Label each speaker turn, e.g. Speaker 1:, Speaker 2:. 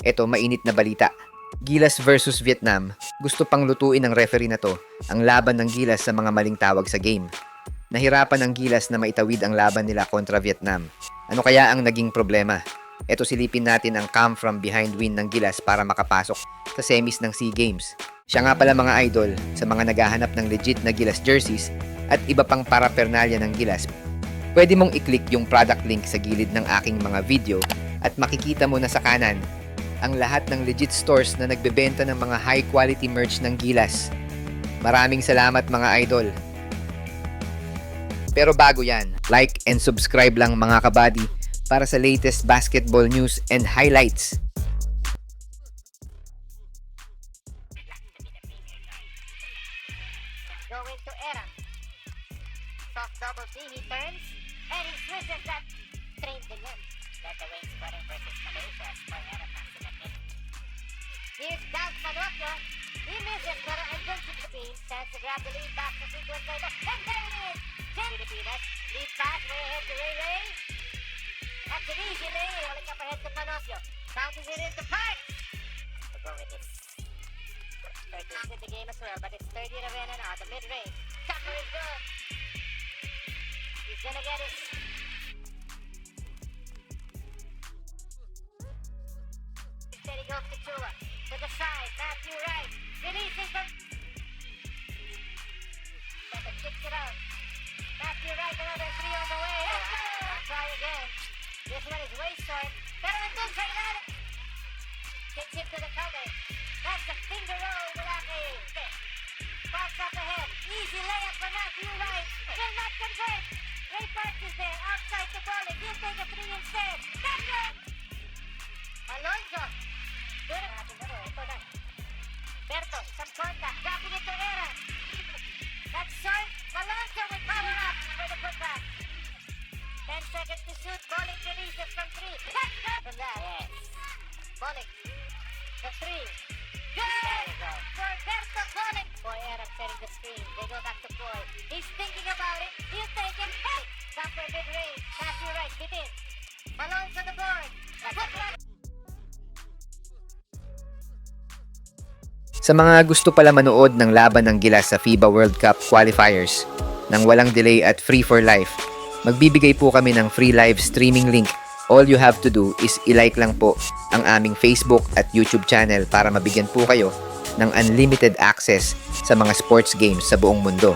Speaker 1: Eto, mainit na balita. Gilas versus Vietnam. Gusto pang lutuin ng referee na to ang laban ng Gilas sa mga maling tawag sa game. Nahirapan ang Gilas na maitawid ang laban nila kontra Vietnam. Ano kaya ang naging problema? Eto, silipin natin ang come from behind win ng Gilas para makapasok sa semis ng SEA Games. Siya nga pala mga idol sa mga naghahanap ng legit na Gilas jerseys at iba pang paraphernalia ng Gilas. Pwede mong i-click yung product link sa gilid ng aking mga video at makikita mo na sa kanan ang lahat ng legit stores na nagbebenta ng mga high quality merch ng Gilas. Maraming salamat mga idol. Pero bago yan, like and subscribe lang mga kabady para sa latest basketball news and highlights.
Speaker 2: Going to Era. Soft double C, he turns, and he switches that train din yan. That the way scoring versus Malaysia, for Era comes to the pin. Here's Daz Manocchio. He misses, pero andun si Philippines. Stands to grab the lead back to sequence later. And there it is! Filipinas, lead pass way ahead to Ray Ray. That's an easy lay, holding up ahead to Manocchio. Bounces it into Parks. We'll go with this. 13th in the game as well, but it's 30 Ravenna now, the mid-range. Tucker is good. He's gonna get it. Steady goes to Chua. To the side, Matthew Wright. Releasing from... Better kicks it out. Matthew Wright, another three on the way. I'll try again. This one is way short. Pero ito sa ilalim. Kicks it to the cover. That's a finger roll, Malaki. Box up ahead. Easy layup for Matthew Wright. Will not convert. Ray Parks is there. Outside the ball. He'll take a three instead. That's it. Alonso. Good. Ito na. Berto, some contact. Dropping it to Era. That's short. Alonso will power up for the putback. 10 seconds to shoot. Bolick releases from three. That's good. From that. Yes. Bolick. The three. Good! For Berto Bolick. Boy, Adam setting the screen. They go back to Boy. He's thinking about it. He'll take it. Hey! Bumper mid-range. Matthew Wright, get in. Malone's on the board.
Speaker 1: Sa mga gusto pala manood ng laban ng Gilas sa FIBA World Cup qualifiers nang walang delay at free for life, magbibigay po kami ng free live streaming link. All you have to do is i-like lang po ang aming Facebook at YouTube channel para mabigyan po kayo ng unlimited access sa mga sports games sa buong mundo.